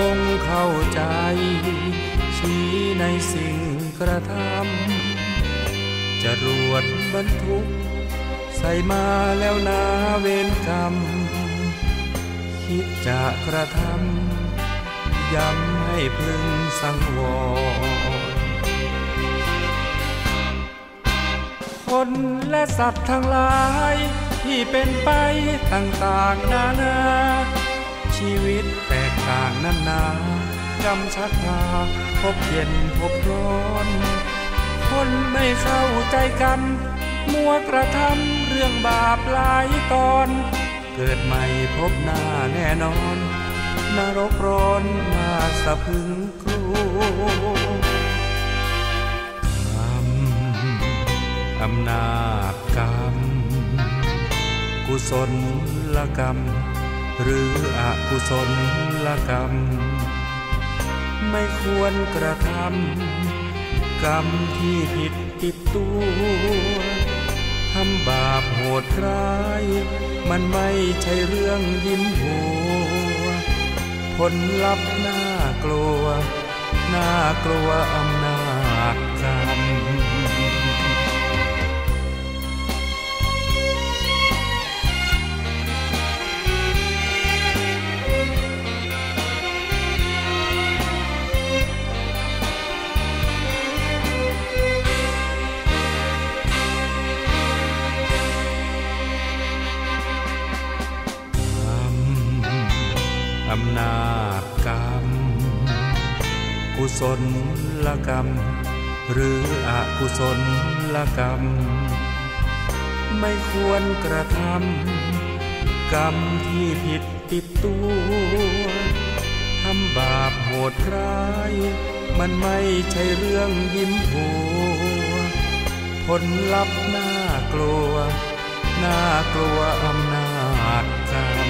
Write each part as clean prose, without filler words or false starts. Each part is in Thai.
องค์เข้าใจชี้ในสิ่งกระทำจรวดบรรทุกใส่มาแล้วนาเวรกรรมคิดจะกระทำย้ำให้พึงสังวรคนและสัตว์ทั้งหลายที่เป็นไปต่างๆนานาชีวิตแตกต่างนั้นนากรรมชักพาพบเย็นพบร้อนคนไม่เข้าใจกันมัวกระทำเรื่องบาปหลายตอนเกิดใหม่พบหน้าแน่นอนนรกร้อนน่าสะพรึงกลัวอำนาจกรรมกุศลกรรมหรืออกุศลกรรมไม่ควรกระทำกรรมที่ผิดติดตัวทำบาปโหดร้ายมันไม่ใช่เรื่องยิ้มหัวผลลัพธ์น่ากลัวน่ากลัวอำนาจกรรมอำนาจกรรมกุศลกรรมหรืออกุศลกรรมไม่ควรกระทำกรรมที่ผิดติดตัวทำบาปโหดร้ายมันไม่ใช่เรื่องยิ้มหัวผลลัพธ์น่ากลัวน่ากลัวอำนาจกรรม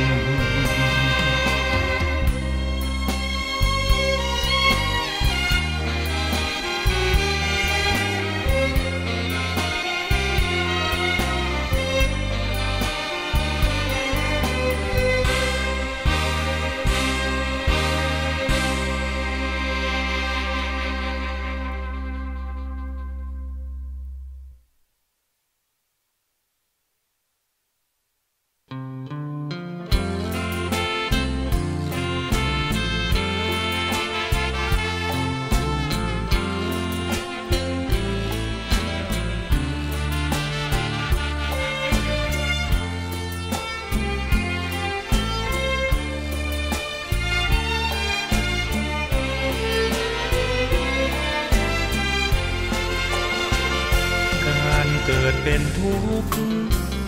เกิดเป็นทุกข์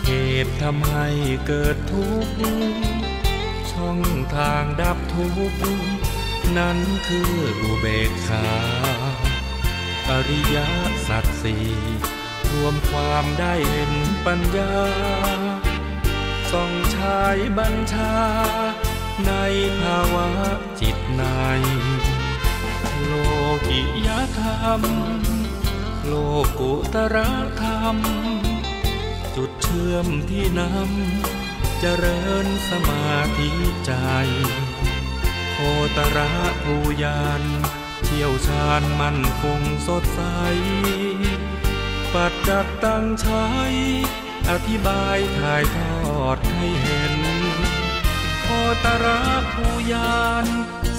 เหตุทำให้เกิดทุกข์ช่องทางดับทุกข์นั้นคืออุเบกขาอริยสัจสี่รวมความได้เห็นปัญญาส่องฉายบัญชาในภาวะจิตในโลกิยธรรมโลกุตระธรรมจุดเชื่อมที่นำเจริญสมาธิใจโคตระภูญาณเชี่ยวชาญมั่นคงสดใสปัจจักตั้งใช้อธิบายถ่ายทอดให้เห็นโคตระภูญาณ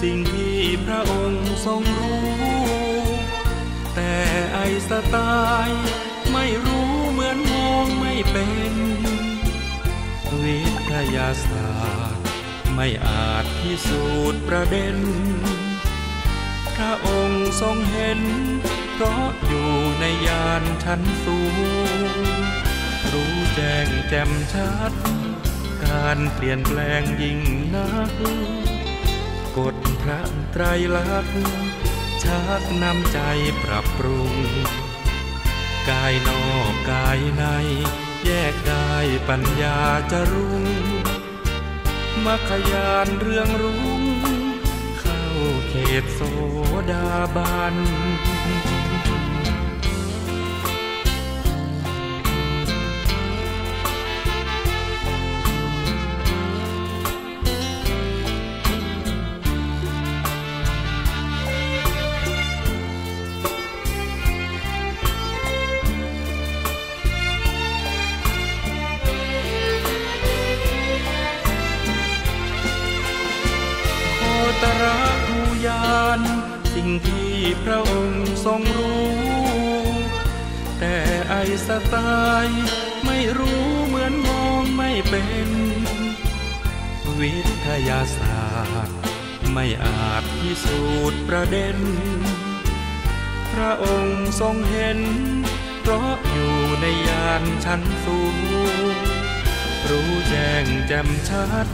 สิ่งที่พระองค์ทรงรู้แต่ไอสไตล์ไม่รู้เหมือนมองไม่เป็นวิทยาศาสตร์ไม่อาจพิสูจน์ประเด็นพระองค์ทรงเห็นเพราะอยู่ในญาณชั้นสูงรู้แจ้งแจ่มชัดการเปลี่ยนแปลงยิ่งนักกฎพระไตรลักษณ์ชักนำใจปรับปรุงกายนอกกายในแยกได้ปัญญาจะรุ่งมรรคญาณเรื่องรุ่งเข้าเขตโสดาบัน ตระภูยานสิ่งที่พระองค์ทรงรู้แต่ไอสไตล์ไม่รู้เหมือนมองไม่เป็นวิทยาศาสตร์ไม่อาจพิสูจน์ประเด็นพระองค์ทรงเห็นเพราะอยู่ในยานชั้นสูงรู้แจ้งแจ่มชัด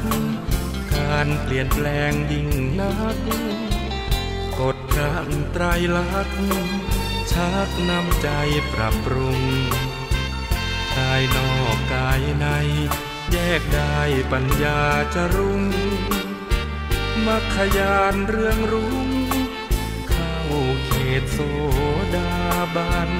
การเปลี่ยนแปลงยิ่งนักกฎพระไตรลักษณ์ชักนำใจปรับปรุงกายนอกกายในแยกได้ปัญญาจะรุ่งมรรคญาณเรืองรุ่งเข้าเขตโสดาบัน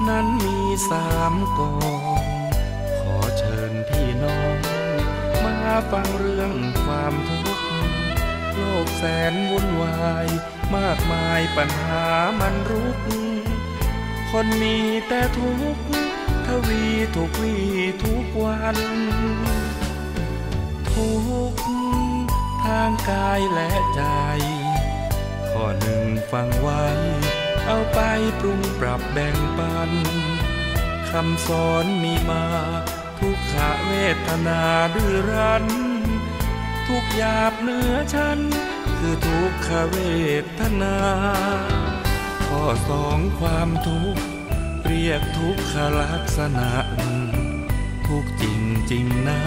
นั้นมี3 กองขอเชิญพี่น้องมาฟังเรื่องความทุกข์โลกแสนวุ่นวายมากมายปัญหามันรุกคนมีแต่ทุกข์ทวีทุกวี่ทุกวันทุกข์ทางกายและใจข้อหนึ่งฟังไว้เอาไปปรุงปรับแบ่งปันคำสอนมีมาทุกขเวทนาดื้อรั้นทุกหยาบเหนือชั้นคือทุกขเวทนาข้อ2ความทุกข์เรียกทุกขลักษณะทุกจริงจริงนะ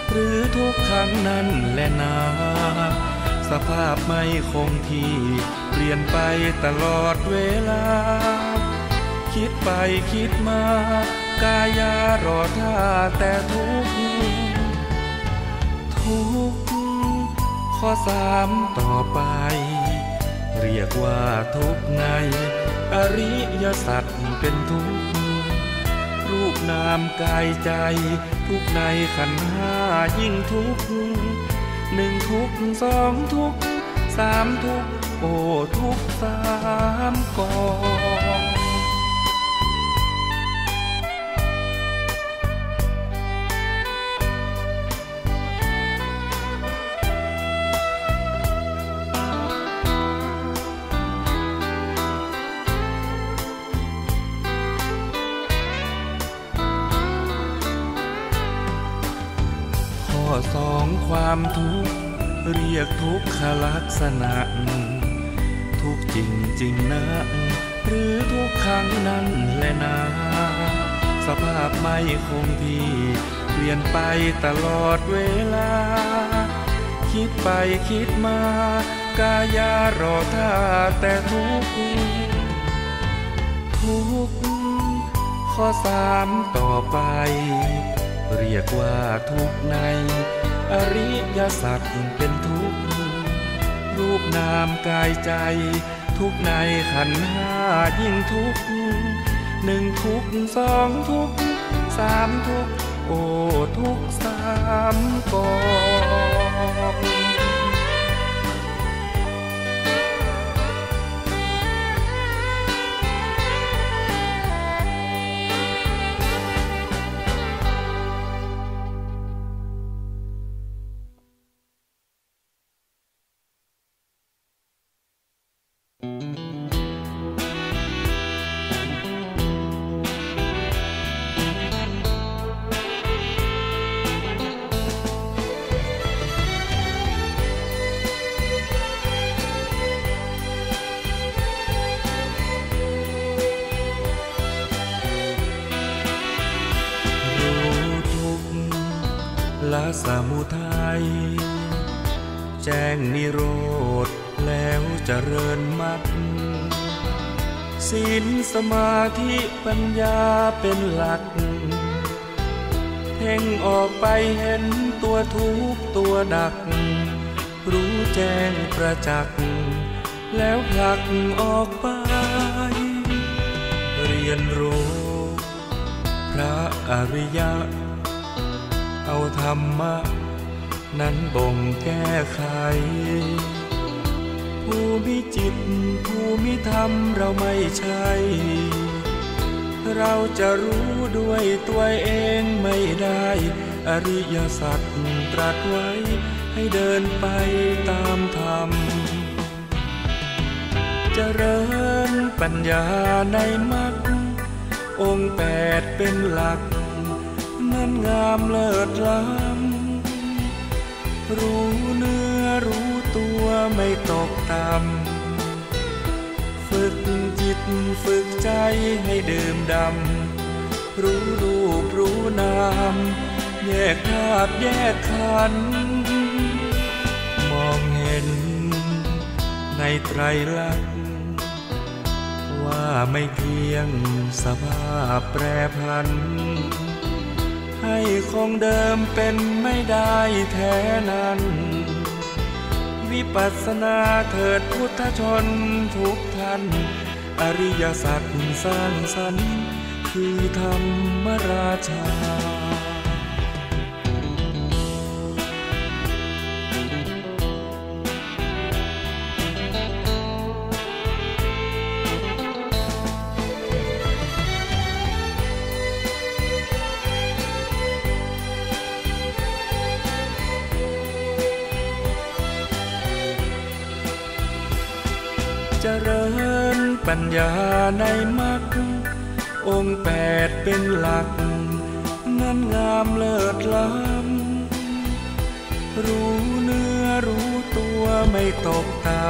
หรือทุกครั้งนั้นแลนาสภาพไม่คงที่เปลี่ยนไปตลอดเวลาคิดไปคิดมากายารอท่าแต่ทุกข์ข้อ3ต่อไปเรียกว่าทุกข์ในอริยสัจเป็นทุกข์รูปนามกายใจทุกข์ในขันธ์5ยิ่งทุกข์1ทุกข์2ทุกข์3ทุกข์โอ้ทุกข์3 กอง2ความทุกข์เรียกทุกขลักษณะทุกจริงจริงนะหรือทุกครั้งนั้นแลนะสภาพไม่คงที่เปลี่ยนไปตลอดเวลาคิดไปคิดมากายารอท่าแต่ทุกข์ข้อ3ต่อไปเรียกว่าทุกข์ในอริยสัจเป็นทุกข์รูปนามกายใจทุกข์ในขันธ์5ยิ่งทุกข์1ทุกข์2ทุกข์3ทุกข์โอ้ทุกข์3 กอง สมุทัยแจ้งนิโรธแล้วเจริญมรรคศีลสมาธิปัญญาเป็นหลักเพ่งออกไปเห็นตัวทุกข์ตัวดักรู้แจ้งประจักษ์แล้วผลักออกไปเรียนรู้พระอริยะเอาธรรมะนั้นบ่งแก้ไขผู้มีจิตผู้มีธรรมเราไม่ใช่เราจะรู้ด้วยตัวเองไม่ได้อริยสัจตรัสไว้ให้เดินไปตามธรรมเจริญปัญญาในมรรคองค์แปดเป็นหลักนั้นงามเลิศล้ำรู้เนื้อรู้ตัวไม่ตกต่ำฝึกจิตฝึกใจให้ดื่มด่ำรู้รูปรู้นามแยกธาตุแยกขันธ์มองเห็นในไตรลักษณ์ว่าไม่เที่ยงสภาพแปรผันให้คงเดิมเป็นไม่ได้แท้นั้นวิปัสสนาเถิดพุทธชนทุกท่านอริยสัจสร้างสรรค์คือธรรมราชาเจริญปัญญาในมรรคองค์แปดเป็นหลักนั้นงามเลิศล้ำรู้เนื้อรู้ตัวไม่ตกต่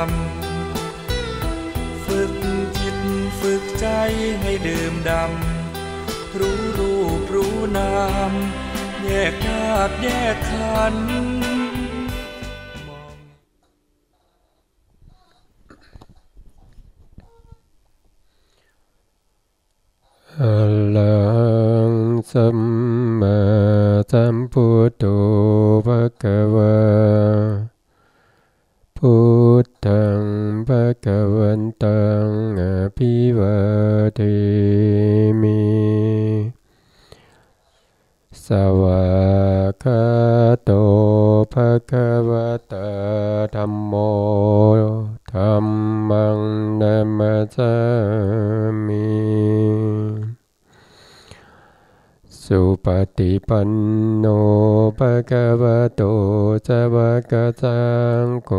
ำฝึกจิตฝึกใจให้ดื่มด่ำรู้รูปรู้นามแยกธาตุแยกขันธ์อะระหังสัมมาสัมพุทโธภะคะวาพุทธังภะคะวันตังอภิวาเทมิสวากขาโตภะคะวะตาธัมโมธัมมังนัมมัสสามิสุปฏิปันโนภะคะวะโตสาวกสังโฆ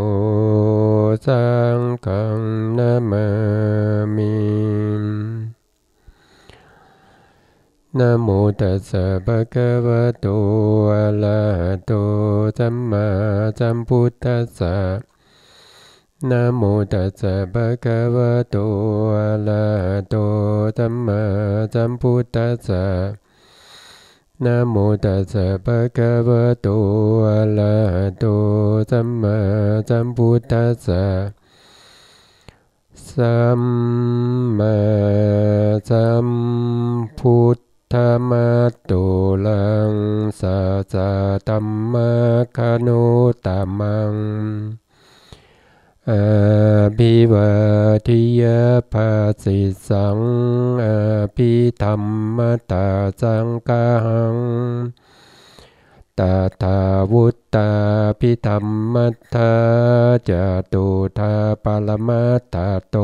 สังฆังนะมามินะโมตัสสะภะคะวะโตอะระหะโตสัมมาสัมพุทธัสสะนะโมตัสสะภะคะวะโตอะระหะโตสัมมาสัมพุทธัสสะนะโมตัสสะภะคะวะโตอะระหะโตสัมมาสัมพุทธัสสะสัมมาสัมพุทธัมมัตโตลังสัสสะธัมมะคโนตัมมังอภิวาทิยภาสิสังอภิธัมมตาสังฆังตถาวุตตาภิธัมมัตถาจตุธาปรมัตถโต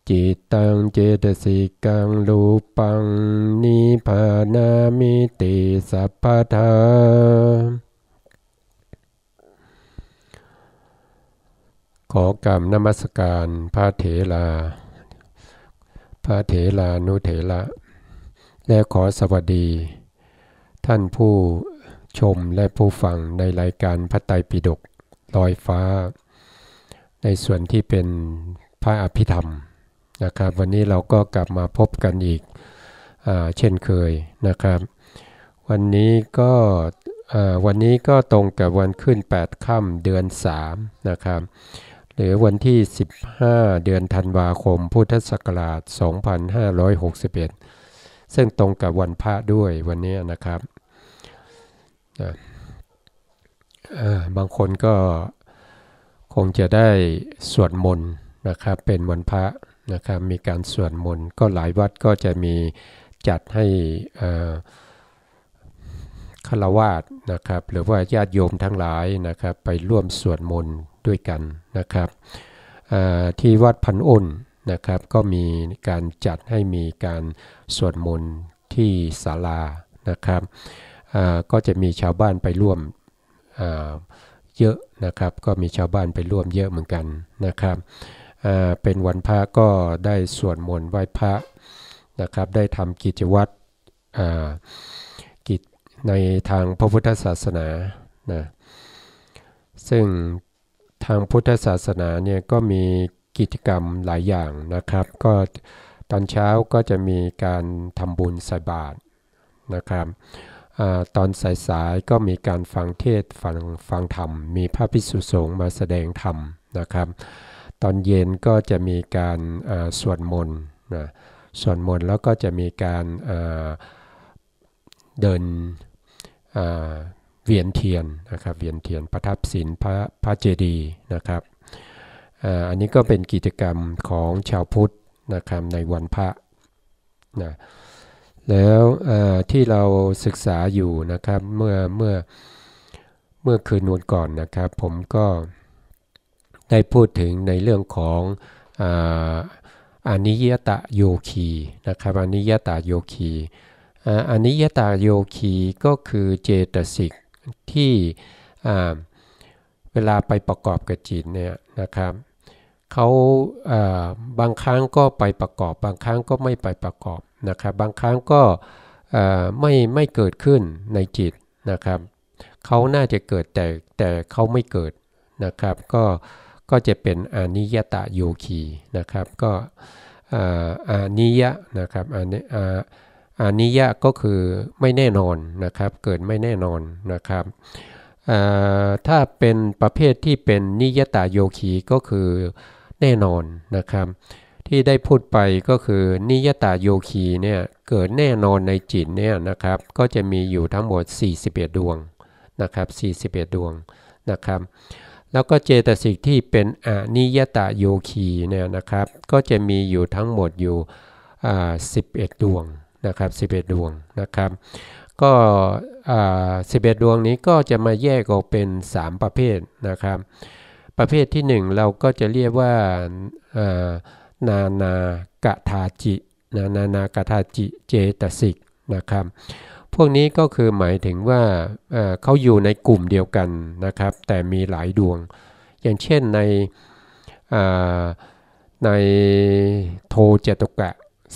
จิตตังเจตสิกังรูปังนิพพานามิติสัพพทาขอกราบนมัสการพระเถราพระเถรานุเถระและขอสวัสดีท่านผู้ชมและผู้ฟังในรายการพระไตรปิฎกลอยฟ้าในส่วนที่เป็นพระอภิธรรมนะครับวันนี้เราก็กลับมาพบกันอีกเช่นเคยนะครับ วันนี้ก็ตรงกับวันขึ้น8ค่ำเดือน3นะครับหรือวันที่15เดือนธันวาคมพุทธศักราช2561ซึ่งตรงกับวันพระด้วยวันนี้นะครับบางคนก็คงจะได้สวดมนต์นะครับเป็นวันพระนะครับมีการสวดมนต์ก็หลายวัดก็จะมีจัดให้ฆราวาสนะครับหรือว่าญาติโยมทั้งหลายนะครับไปร่วมสวดมนต์ด้วยกันนะครับที่วัดพันอ้นนะครับก็มีการจัดให้มีการสวดมนต์ที่ศาลานะครับก็จะมีชาวบ้านไปร่วมเยอะนะครับก็มีชาวบ้านไปร่วมเยอะเหมือนกันนะครับเป็นวันพระก็ได้สวดมนต์ไหว้พระนะครับได้ทำกิจวัตรกิจในทางพระพุทธศาสนานะซึ่งทางพุทธศาสนาเนี่ยก็มีกิจกรรมหลายอย่างนะครับก็ตอนเช้าก็จะมีการทำบุญใส่บาตรนะครับตอนสายๆก็มีการฟังเทศฟังธรรมมีพระภิกษุสงฆ์มาแสดงธรรมนะครับตอนเย็นก็จะมีการสวดมนต์นะสวดมนต์แล้วก็จะมีการเดินเวียนเทียนนะครับเวียนเทียนประทับศีลพระเจดีย์นะครับอันนี้ก็เป็นกิจกรรมของชาวพุทธนะครับในวันพระนะแล้วที่เราศึกษาอยู่นะครับเมื่อคืนวันก่อนนะครับผมก็ได้พูดถึงในเรื่องของอนิยตโยคีนะครับอนิยตโยคีอนิยตโยคีก็คือเจตสิกที่เวลาไปประกอบกับจิตเนี่ยนะครับเขาบางครั้งก็ไปประกอบบางครั้งก็ไม่ไปประกอบนะครับบางครั้งก็ไม่เกิดขึ้นในจิตนะครับเขาน่าจะเกิดแต่เขาไม่เกิดนะครับก็จะเป็นอนิยตโยคีนะครับก็อานิยะนะครับอานิยะก็คือไม่แน่นอนนะครับเกิดไม่แน่นอนนะครับถ้าเป็นประเภทที่เป็นนิยตโยคีก็คือแน่นอนนะครับที่ได้พูดไปก็คือนิยตโยคีเนี่ยเกิดแน่นอนในจิตเนี่ยนะครับก็จะมีอยู่ทั้งหมด41ดวงนะครับ41ดวงนะครับแล้วก็เจตสิกที่เป็นอนิยตโยคีเนี่ยนะครับก็จะมีอยู่ทั้งหมดอยู่11ดวงนะครับ11ดวงนะครับก็11ดวงนี้ก็จะมาแยกออกเป็น3ประเภทนะครับประเภทที่1เราก็จะเรียกว่านานากถาจินานากถาจิเจตสิกนะครับพวกนี้ก็คือหมายถึงว่าเขาอยู่ในกลุ่มเดียวกันนะครับแต่มีหลายดวงอย่างเช่นในโทจตุกะ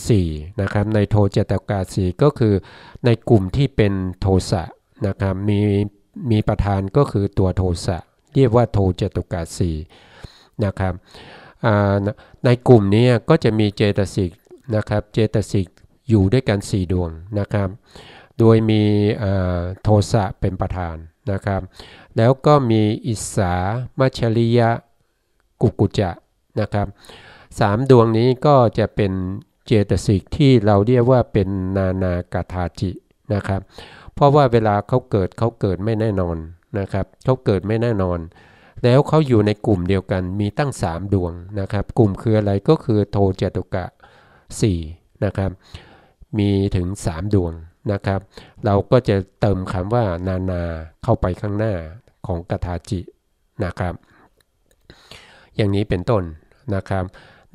4นะครับในโทจตุกะ4ก็คือในกลุ่มที่เป็นโทสะนะครับมีประธานก็คือตัวโทสะเรียกว่าโทจตุกะ4นะครับในกลุ่มนี้ก็จะมีเจตสิกนะครับเจตสิกอยู่ด้วยกัน4ดวงนะครับโดยมีโทสะเป็นประธานนะครับแล้วก็มีอิสสามัชฌริยะกุกุจจะนะครับ3ดวงนี้ก็จะเป็นเจตสิกที่เราเรียกว่าเป็นนานากถาจินะครับเพราะว่าเวลาเขาเกิดไม่แน่นอนนะครับเขาเกิดไม่แน่นอนแล้วเขาอยู่ในกลุ่มเดียวกันมีตั้ง3ดวงนะครับกลุ่มคืออะไรก็คือโทจตุกะ4นะครับมีถึง3ดวงนะครับเราก็จะเติมคำว่านานาเข้าไปข้างหน้าของกถาจินะครับอย่างนี้เป็นต้นนะครับ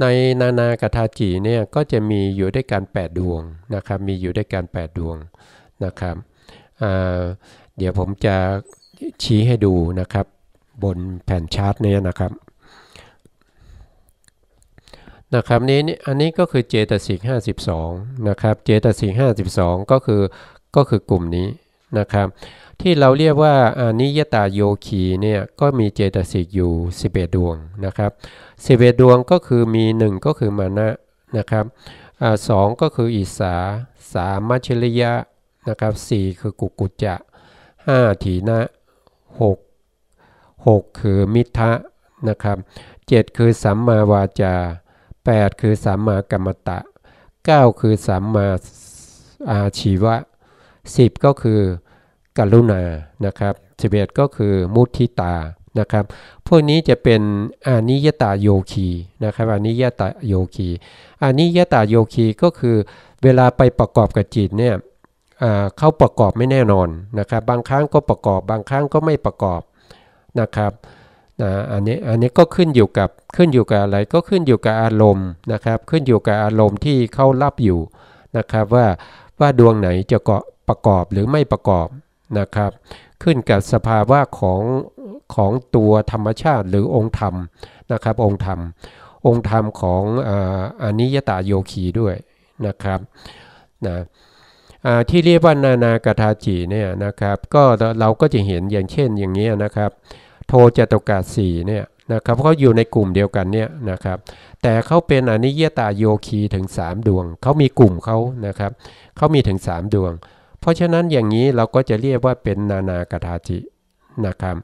ในนานากถาจิเนี่ยก็จะมีอยู่ด้วยกัน8ดวงนะครับมีอยู่ด้วยกัน8ดวงนะครับเดี๋ยวผมจะชี้ให้ดูนะครับบนแผ่นชาร์ตนี้นะครับอันนี้ก็คือเจตสิก52นะครับเจตสิก52ก็คือกลุ่มนี้นะครับที่เราเรียกว่าอนิยตโยคีเนี่ยก็มีเจตสิกอยู่11ดวงนะครับ11ดวงก็คือมี1ก็คือมานะนะครับ2ก็คืออิสสา3มัชฌริยะ นะครับ4คือกุกุจจะ5ถีนะ6คือมิทธะนะครับ7คือสัมมาวาจา8คือสัมมากัมมตะ9คือสัมมาอาชีวะ10ก็คือกรุณานะครับ11ก็คือมุทิตานะครับพวกนี้จะเป็นอานิยตาโยคีนะครับอานิยตาโยคีอานิยตาโยคีก็คือเวลาไปประกอบกับจิตเนี่ยเขาประกอบไม่แน่นอนนะครับบางครั้งก็ประกอบบางครั้งก็ไม่ประกอบนะครับอันนี้ก็ขึ้นอยู่กับอะไรก็ขึ้นอยู่กับอารมณ์นะครับขึ้นอยู่กับอารมณ์ที่เขารับอยู่นะครับว่าดวงไหนจะประกอบหรือไม่ประกอบนะครับขึ้นกับสภาวะของตัวธรรมชาติหรือองค์ธรรมนะครับองค์ธรรมของอนิยตาโยคีด้วยนะครับที่เรียกว่านานาคทาจิเนี่ยนะครับก็เราก็จะเห็นอย่างเช่นอย่างนี้นะครับโทจตุกะ4เนี่ยนะครับเขาอยู่ในกลุ่มเดียวกันเนี่ยนะครับแต่เขาเป็นอนิยตาโยคีถึง3ดวงเขามีกลุ่มเขานะครับเขามีถึง3ดวงเพราะฉะนั้นอย่างนี้เราก็จะเรียกว่าเป็นนานาคทาจินะครับ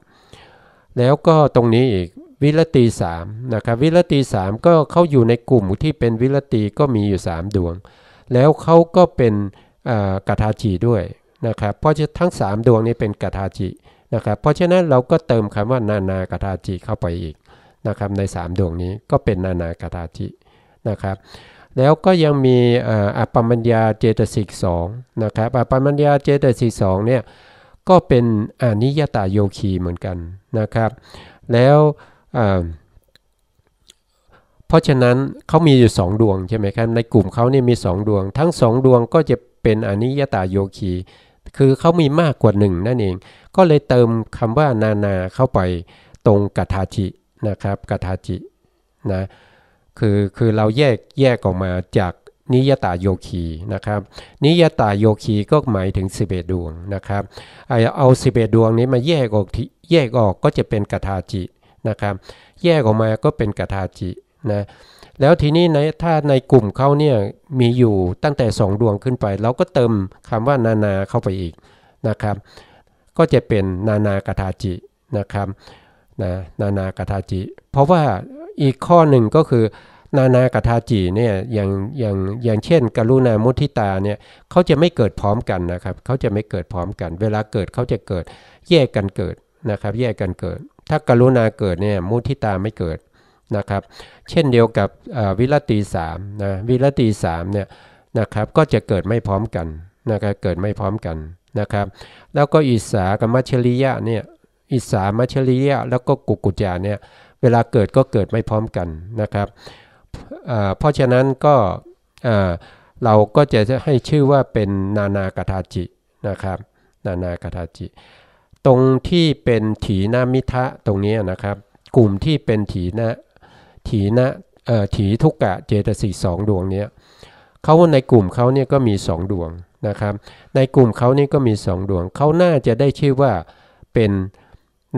แล้วก็ตรงนี้อีกวิรติ3นะครับวิรติ3ก็เขาอยู่ในกลุ่มที่เป็นวิรติก็มีอยู่3ดวงแล้วเขาก็เป็นกทาจิด้วยนะครับเพราะทั้ง3ดวงนี้เป็นกทาจินะครับเพราะฉะนั้นเราก็เติมคำว่านานาคทาจิเข้าไปอีกนะครับใน3ดวงนี้ก็เป็นนานาคทาจินะครับแล้วก็ยังมีอัปปมัญญาเจตสิก2นะครับอัปปมัญญาเจตสิก2เนี่ยก็เป็นอนิยตาโยคีเหมือนกันนะครับแล้วเพราะฉะนั้นเขามีอยู่2ดวงใช่ไหมครับในกลุ่มเขานี่มี2ดวงทั้ง2ดวงก็จะเป็นอนิยตาโยคีคือเขามีมากกว่า1นั่นเองก็เลยเติมคำว่านานาเข้าไปตรงกทาจินะครับกทาจินะคือเราแยกออกมาจากนิยตาโยคีนะครับนิยตาโยคีก็หมายถึง11ดวงนะครับเอา11ดวงนี้มาแยกออกก็จะเป็นกทาจินะครับแยกออกมาก็เป็นกทาจินะแล้วทีนี้ถ้าในกลุ่มเขาเนี่ยมีอยู่ตั้งแต่2ดวงขึ้นไปเราก็เติมคำว่านานาเข้าไปอีกนะครับก็จะเป็นนานากทาจินะครับนานากทาจิเพราะว่าอีกข้อหนึ่งก็คือนานากทาจิเนี่ยอย่างเช่นกรุณามุทิตาเนี่ยเขาจะไม่เกิดพร้อมกันนะครับเขาจะไม่เกิดพร้อมกันเวลาเกิดเขาจะเกิดแยกกันเกิดนะครับแยกกันเกิดถ้ากรุณาเกิดเนี่ยมุทิตาไม่เกิดนะครับเช่นเดียวกับวิรติ3นะวิรติ3เนี่ยนะครับก็จะเกิดไม่พร้อมกันนะครับเกิดไม่พร้อมกันนะครับแล้วก็อิสากับมัชฌริยะเนี่ยอิสามัชฌริยะแล้วก็กุกุจจะเนี่ยเวลาเกิดก็เกิดไม่พร้อมกันนะครับเพราะฉะนั้นก็เราก็จะให้ชื่อว่าเป็นนานาคทาจินะครับนานาคทาจิตรงที่เป็นถีนมิทะตรงนี้นะครับกลุ่มที่เป็นถีทุกกะเจตสิก2ดวงนี้เขาในกลุ่มเขาเนี่ยก็มี2ดวงนะครับในกลุ่มเขานี่ก็มี2ดวงเขาน่าจะได้ชื่อว่าเป็น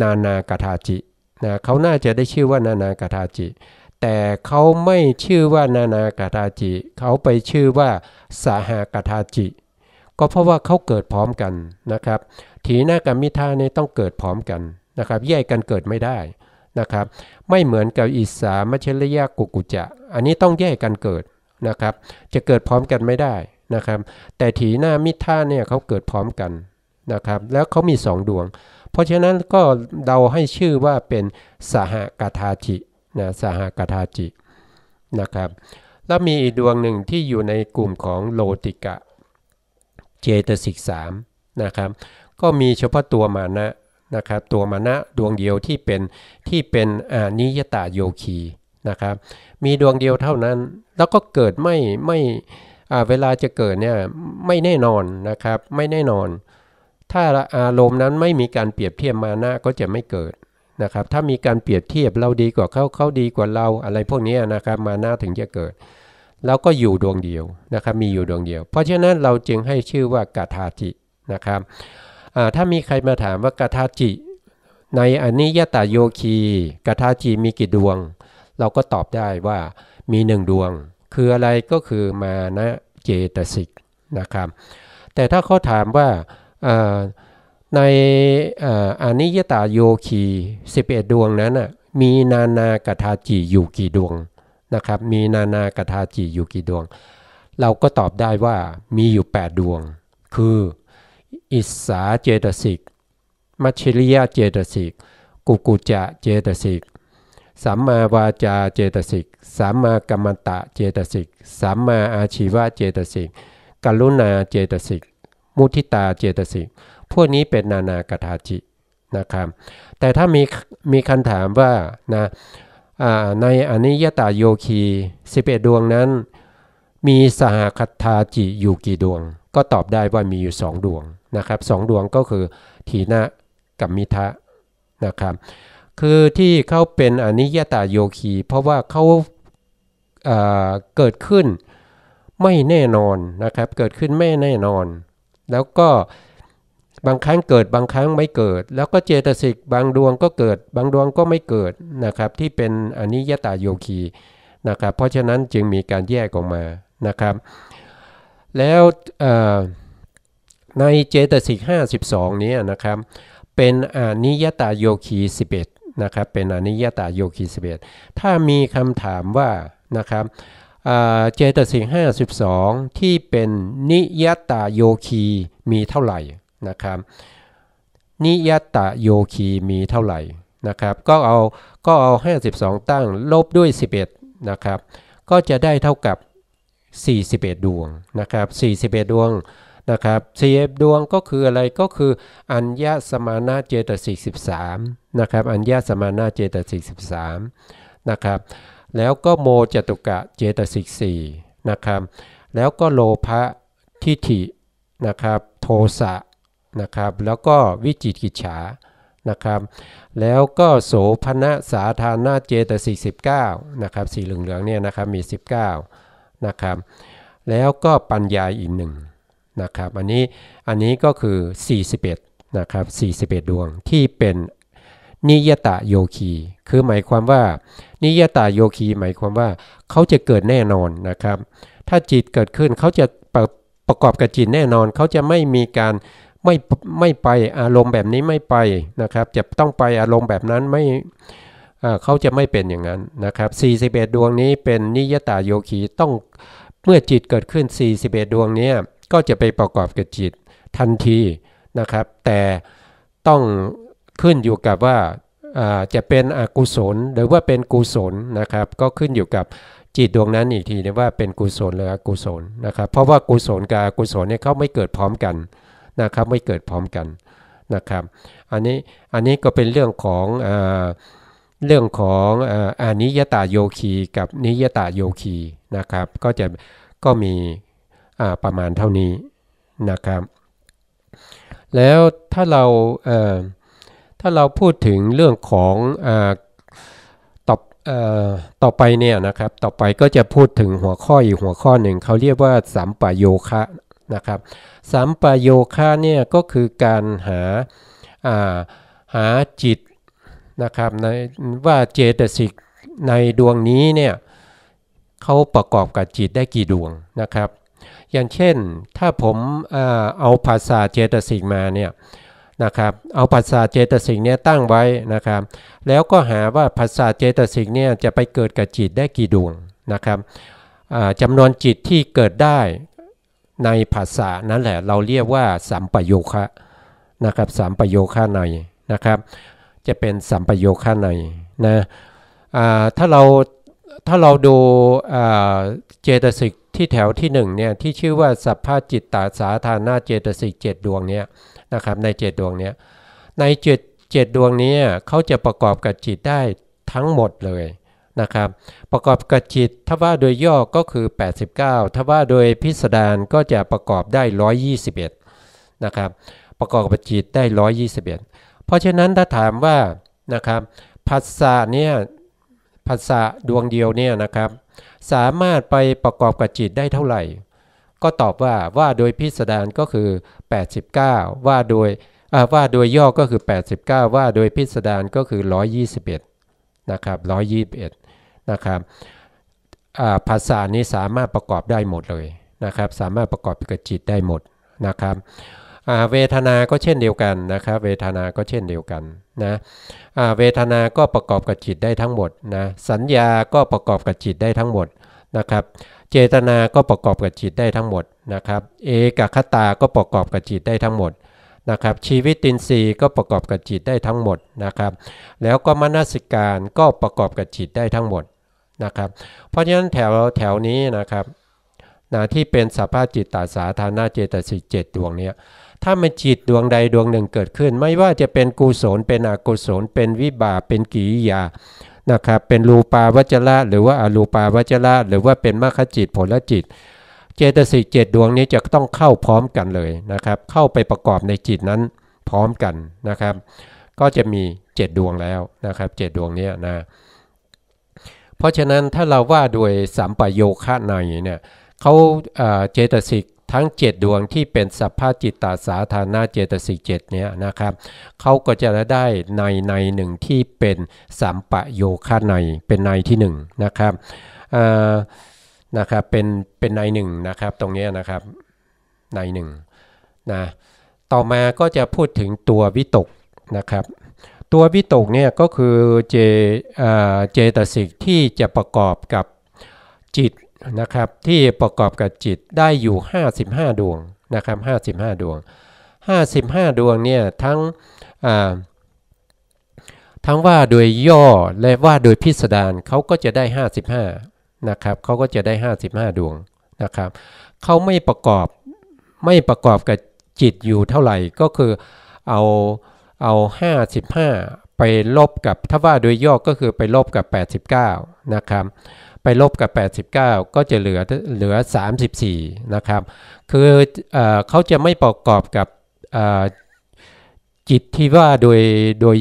นานาคทาจินะเขาน่าจะได้ชื่อว่านานาคทาจิแต่เขาไม่ชื่อว่านานาคทาจิเขาไปชื่อว่าสหคทาจิก็เพราะว่าเขาเกิดพร้อมกันนะครับถีนกับมิทาเนี่ยต้องเกิดพร้อมกันนะครับแยกกันเกิดไม่ได้นะครับไม่เหมือนกับอิสามัชฌริยะกุกุจจะอันนี้ต้องแยกกันเกิดนะครับจะเกิดพร้อมกันไม่ได้นะครับแต่ถีนมิทาเนี่ยเขาเกิดพร้อมกันนะครับแล้วเขามี2ดวงเพราะฉะนั้นก็เราให้ชื่อว่าเป็นสหคทาจินะสหคทาจินะครับแล้วมีอีกดวงหนึ่งที่อยู่ในกลุ่มของโลติกะเจตสิก3นะครับก็มีเฉพาะตัวมานะนะครับตัวมานะดวงเดียวที่เป็นนิยตาโยคีนะครับมีดวงเดียวเท่านั้นแล้วก็เกิดไม่เวลาจะเกิดเนี่ยไม่แน่นอนนะครับไม่แน่นอนถ้าอารมณ์นั้นไม่มีการเปรียบเทียบมานะก็จะไม่เกิดนะครับถ้ามีการเปรียบเทียบเราดีกว่าเขาดีกว่าเราอะไรพวกนี้นะครับมานะถึงจะเกิดแล้วก็อยู่ดวงเดียวนะครับมีอยู่ดวงเดียวเพราะฉะนั้นเราจึงให้ชื่อว่ากทาจินะครับถ้ามีใครมาถามว่ากทาจิในอนิยตาโยคีกทาจิมีกี่ดวงเราก็ตอบได้ว่ามี1ดวงคืออะไรก็คือมานะเจตสิกนะครับ แต่ถ้าเขาถามว่าในอนิยตาโยคี11ดวงนั้นมีนานากถาจิอยู่กี่ดวงนะครับมีนานากถาจิอยู่กี่ดวงเราก็ตอบได้ว่ามีอยู่8ดวงคืออิสสาเจตสิกมัชฌิริยเจตสิกกุกุจจะเจตสิกสัมมาวาจาเจตสิกสัมมากัมมันตะเจตสิกสัมมาอาชีวะเจตสิกกรุณาเจตสิกมุทิตาเจตสิกพวกนี้เป็นนานากถาจินะครับแต่ถ้ามีคำถามว่านะในอนิยตาโยคี11ดวงนั้นมีสหคัตถาจิอยู่กี่ดวงก็ตอบได้ว่ามีอยู่2ดวงนะครับ2ดวงก็คือทีนะกับมิทะนะครับคือที่เขาเป็นอนิยตาโยคีเพราะว่าเขาเกิดขึ้นไม่แน่นอนนะครับเกิดขึ้นไม่แน่นอนแล้วก็บางครั้งเกิดบางครั้งไม่เกิดแล้วก็เจตสิกบางดวงก็เกิดบางดวงก็ไม่เกิดนะครับที่เป็นอนิยตาโยคีนะครับเพราะฉะนั้นจึงมีการแยกออกมานะครับแล้วในเจตสิก52นี้นะครับเป็นอนิยตาโยคี11นะครับเป็นอนิยตาโยคี11ถ้ามีคำถามว่านะครับเจตสิก52ที่เป็นนิยตาโยคีมีเท่าไหร่นะครับนิยตาโยคีมีเท่าไหร่นะครับก็เอา52ตั้งลบด้วย11นะครับก็จะได้เท่ากับ41ดวงนะครับ41ดวงนะครับ41ดวงก็คืออะไรก็คืออัญญสมานะเจตสิก13นะครับอัญญสมานะเจตสิก13นะครับแล้วก็โมจตุกะเจตสิก4นะครับแล้วก็โลภะทิฏฐินะครับโทสะนะครับแล้วก็วิจิกิจฉานะครับแล้วก็โสภณสาธารณเจตสิก19นะครับสีเหลืองๆเนี่ยนะครับมี19นะครับแล้วก็ปัญญาอีก1นะครับอันนี้ก็คือ41นะครับ41ดวงที่เป็นนิยตาโยคีคือหมายความว่านิยตาโยคีหมายความว่าเขาจะเกิดแน่นอนนะครับถ้าจิตเกิดขึ้นเขาจะประกอบกับจิตแน่นอนเขาจะไม่มีการไม่ไปอารมณ์แบบนี้ไม่ไปนะครับจะต้องไปอารมณ์แบบนั้นไม่เขาจะไม่เป็นอย่างนั้นนะครับ41ดวงนี้เป็นนิยตาโยคีต้องเมื่อจิตเกิดขึ้น41ดวงนี้ก็จะไปประกอบกับจิตทันทีนะครับแต่ต้องขึ้นอยู่กับว่าจะเป็นอกุศลหรือว่าเป็นกุศลนะครับก็ขึ้นอยู่กับจิตดวงนั้นอีกทีนะว่าเป็นกุศลหรืออกุศลนะครับเพราะว่ากุศลกับอกุศลเนี่ยเขาไม่เกิดพร้อมกันนะครับไม่เกิดพร้อมกันนะครับอันนี้ก็เป็นเรื่องของอนิยตาโยคีกับนิยตาโยคีนะครับก็มีประมาณเท่านี้นะครับแล้วถ้าเราพูดถึงเรื่องของต่อไปเนี่ยนะครับต่อไปก็จะพูดถึงหัวข้ออีกหัวข้อหนึ่งเขาเรียกว่าสัมปโยคะนะครับสัมปโยคะเนี่ยก็คือการหาจิตนะครับในว่าเจตสิกในดวงนี้เนี่ยเขาประกอบกับจิตได้กี่ดวงนะครับอย่างเช่นถ้าผมเอาภาษาเจตสิกมาเนี่ยนะครับเอาภาษาเจตสิกเนี่ยตั้งไว้นะครับแล้วก็หาว่าภาษาเจตสิกเนี่ยจะไปเกิดกับจิตได้กี่ดวงนะครับจำนวนจิตที่เกิดได้ในภาษานั่นแหละเราเรียกว่าสัมปโยคะนะครับสัมปโยคะในนะครับจะเป็นสัมปโยคะในนะถ้าเราดูเจตสิกที่แถวที่1เนี่ยที่ชื่อว่าสัพพจิตตสาธารณเจตสิก7ดวงเนี้ยนะครับใน7ดวงเนี้ยใน7ดวงนี้เขาจะประกอบกับจิตได้ทั้งหมดเลยนะครับประกอบกับจิตถ้าว่าโดยย่อก็คือ89ถ้าว่าโดยพิสดารก็จะประกอบได้121นะครับประกอบกับจิตได้121เพราะฉะนั้นถ้าถามว่านะครับผัสสะเนี่ยผัสสะดวงเดียวเนี่ยนะครับสามารถไปประกอบกับจิตได้เท่าไหร่ก็ตอบว่าโดยพิสดารก็คือ89ว่าโดยย่อก็คือ89ว่าโดยพิสดารก็คือ121นะครับ121นะครับภาษานี้สามารถประกอบได้หมดเลยนะครับสามารถประกอบกับจิตได้หมด นะครับเวทนาก็เช่นเดียวกันนะครับเวทนาก็เช่นเดียวกันนะเวทนาก็ประกอบกับจิตได้ทั้งหมดนะสัญญาก็ประกอบกับจิตได้ทั้งหมดนะครับเจตนาก็ประกอบกับจิตได้ทั้งหมดนะครับเอกคตาก็ประกอบกับจิตได้ทั้งหมดนะครับชีวิตินทรีย์ก็ประกอบกับจิตได้ทั้งหมดนะครับแล้วก็มนสิการก็ประกอบกับจิตได้ทั้งหมดนะครับเพราะฉะนั้นแถวนี้นะครับที่เป็นสัพพจิตตสาธารณเจตสิก7ดวงนี้ถ้ามันจิตดวงใดดวงหนึ่งเกิดขึ้นไม่ว่าจะเป็นกุศลเป็นอกุศลเป็นวิบากเป็นกิริยานะครับเป็นรูปาวจระหรือว่าอรูปาวจระหรือว่าเป็นมรรคจิตผลจิตเจตสิก7ดวงนี้จะต้องเข้าพร้อมกันเลยนะครับเข้าไปประกอบในจิตนั้นพร้อมกันนะครับก็จะมี7ดวงแล้วนะครับ7ดวงนี้นะเพราะฉะนั้นถ้าเราว่าโดยสัมปโยคะในเนี่ยเขาเจตสิกทั้ง7ดวงที่เป็นสัพพจิตตสาธารณเจตสิก7เนี่ยนะครับเขาก็จะได้ในหนึ่งที่เป็นสัมปโยคะในเป็นในที่1นะครับนะครับเป็นในหนึ่งนะครับตรงนี้นะครับในหนึ่งนะต่อมาก็จะพูดถึงตัววิตกนะครับตัววิตกเนี่ยก็คือเจตสิกที่จะประกอบกับจิตนะครับที่ประกอบกับจิตได้อยู่55ดวงนะครับ55ดวง55ดวงเนี่ยทั้งว่าโดยย่อและว่าโดยพิสดารเขาก็จะได้55นะครับเขาก็จะได้55ดวงนะครับเขาไม่ประกอบกับจิตอยู่เท่าไหร่ก็คือเอา55ไปลบกับถ้าว่าโดยย่อก็คือไปลบกับ89นะครับไปลบกับ89ก็จะเหลือ34นะครับคือเขาจะไม่ประกอบกับจิตที่ว่าโดย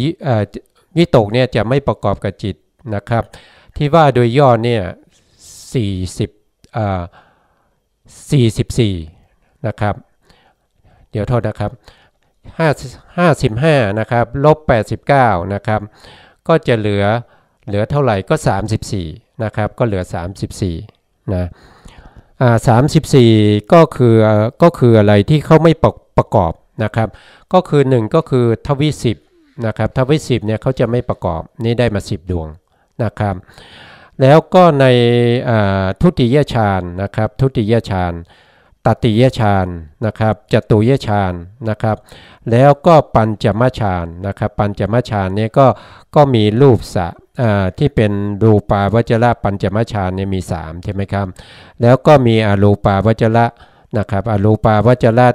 วิตกเนี่ยจะไม่ประกอบกับจิตนะครับที่ว่าโดยย่อเนี่ย44นะครับเดี๋ยวโทษนะครับ55นะครับลบ89นะครับก็จะเหลือเท่าไหร่ก็34นะครับก็เหลือ34นะ34ก็คืออะไรที่เขาไม่ประกอบนะครับก็คือ1ก็คือทวิ10นะครับทวิ10เนี่ยเขาจะไม่ประกอบนี่ได้มา10ดวงนะครับแล้วก็ในทุติยฌานนะครับทุติยฌานตติยฌานนะครับจตุยฌานนะครับแล้วก็ปัญจมฌานนะครับปัญจมฌานเนี่ยก็มีรูปที่เป็นรูปาวจระปัญจมฌานเนี่ยมี3ใช่ไหมครับแล้วก็มีอรูปาวจระนะครับอรูปาวจระ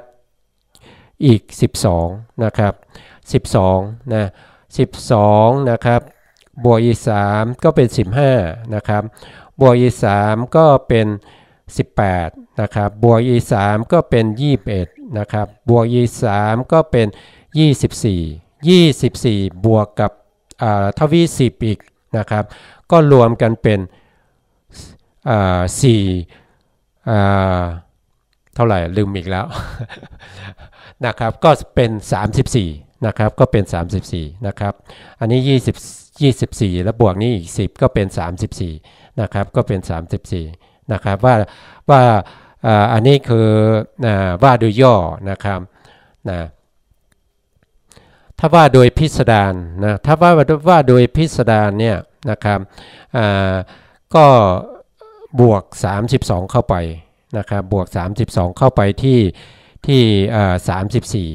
อีก12นะครับ12นะ12นะครับบวกอีก3ก็เป็น15นะครับบวกอีก3ก็เป็น18นะครับบวกอีก3ก็เป็น21นะครับบวกอีก3ก็เป็น24บวกกับทวี10อีกนะครับก็รวมกันเป็นเท่าไหร่ลืมอีกแล้วนะครับก็เป็น34นะครับก็เป็น34นะครับอันนี้24แล้วบวกนี้อีก10ก็เป็น34นะครับก็เป็น34นะครับว่าอันนี้คือว่าโดยย่อนะครับนะถ้าว่าโดยพิสดารนะถ้าว่าโดยพิสดารเนี่ยนะครับก็บวก32เข้าไปนะครับบวก32เข้าไปที่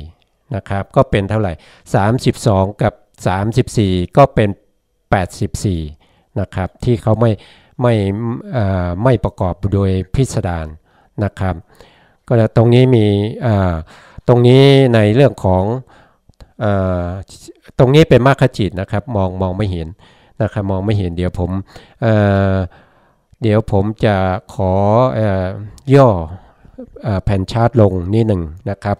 34นะครับก็เป็นเท่าไหร่32กับ34ก็เป็น84นะครับที่เขาไม่ประกอบโดยพิสดารนะครับก็ตรงนี้มีตรงนี้ในเรื่องของตรงนี้เป็นมรรคจิตนะครับมองไม่เห็นนะครับมองไม่เห็นเดี๋ยวผมจะย่อแผ่นชาร์ตลงนิดหนึ่งนะครับ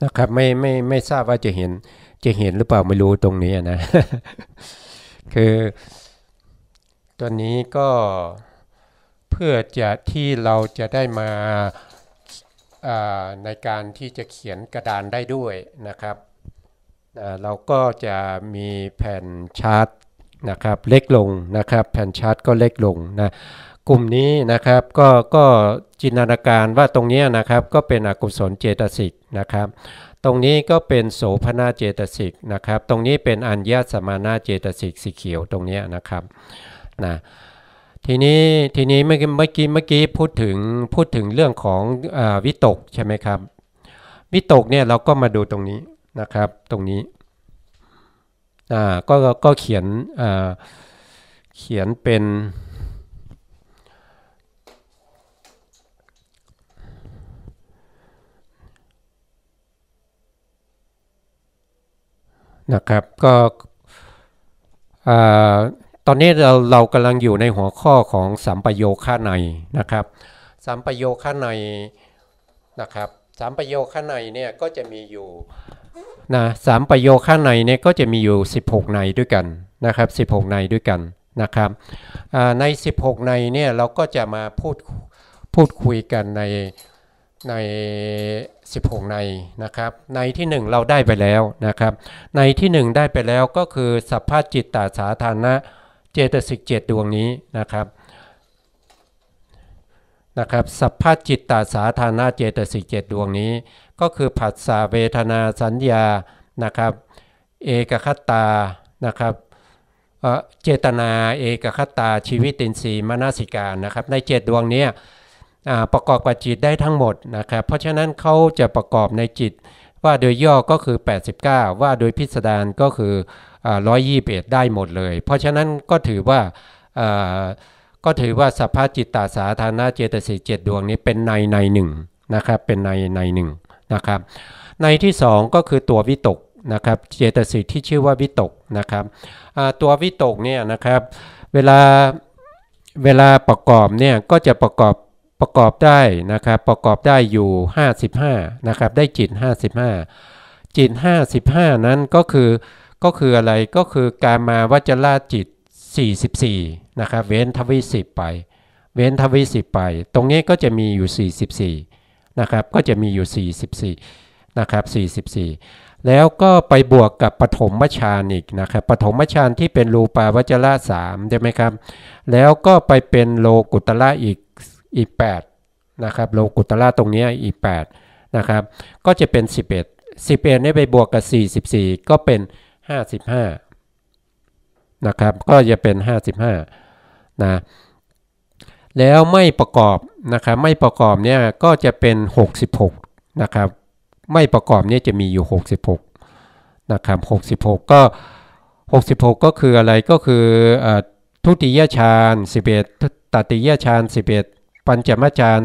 นะครับไม่ทราบว่าจะเห็น จะเห็นหรือเปล่าไม่รู้ตรงนี้นะ คือตัวนี้ก็เพื่อจะที่เราจะได้มาในการที่จะเขียนกระดานได้ด้วยนะครับเราก็จะมีแผ่นชาร์ตนะครับเล็กลงนะครับแผ่นชาร์ตก็เล็กลงนะกลุ่มนี้นะครับก็จินตนาการว่าตรงนี้นะครับก็เป็นอกุศลเจตสิกนะครับตรงนี้ก็เป็นโสภณเจตสิกนะครับตรงนี้เป็นอัญญสมานาเจตสิกสีเขียวตรงนี้นะครับนะทีนี้เมื่อกี้พูดถึงเรื่องของวิตกใช่ไหมครับวิตกเนี่ยเราก็มาดูตรงนี้นะครับตรงนี้ก็เขียนเป็นนะครับก็ตอนนี้เรากำลังอยู่ในหัวข้อของสัมปโยคะในนะครับสัมปโยคะในนะครับสัมปโยคะในเนี่ยก็จะมีอยู่นะสัมปโยคะในเนี่ยก็จะมีอยู่16ในด้วยกันนะครับ16ในด้วยกันนะครับใน16ในเนี่ยเราก็จะมาพูดคุยกันใน16ในนะครับในที่1เราได้ไปแล้วนะครับในที่1ได้ไปแล้วก็คือสัพพจิตตสาธารณะเจตสิก7ดวงนี้นะครับสัพพจิตตสาธารณะเจตสิก7ดวงนี้ก็คือผัสสะเวทนาสัญญานะครับเอกคตานะครับเจตนาเอกคตาชีวิตินทรีย์มนสิการนะครับใน7ดวงนี้ประกอบกับจิตได้ทั้งหมดนะครับเพราะฉะนั้นเขาจะประกอบในจิตว่าโดยย่อก็คือ89ว่าโดยพิสดารก็คือ121ได้หมดเลยเพราะฉะนั้นก็ถือว่าสัพพจิตตสาธารณะเจตสิก7ดวงนี้เป็นในหนึ่งนะครับเป็นในหนึ่งนะครับในที่2ก็คือตัววิตกนะครับเจตสิกที่ชื่อว่าวิตกนะครับตัววิตกเนี่ยนะครับเวลาประกอบเนี่ยก็จะประกอบได้นะครับประกอบได้อยู่55นะครับได้จิต55จิต55นั้นก็คืออะไรก็คือการมาวจรจิต44นะครับเว้นทวิ10ไปตรงนี้ก็จะมีอยู่44นะครับก็จะมีอยู่44นะครับ44แล้วก็ไปบวกกับปฐมฌานอีกนะครับปฐมฌานที่เป็นรูปาวจระ3ใช่ไหมครับแล้วก็ไปเป็นโลกุตระอีก8นะครับโลกุตระตรงนี้อีก8นะครับก็จะเป็น11นี่ไปบวกกับ44ก็เป็น55นะครับก็จะเป็น55นะแล้วไม่ประกอบนะครับไม่ประกอบเนี่ยก็จะเป็น66นะครับไม่ประกอบเนี่ยจะมีอยู่66นะครับ66ก็คืออะไรก็คือทุติยฌาน11ตติยฌาน11ปัญจมฌาน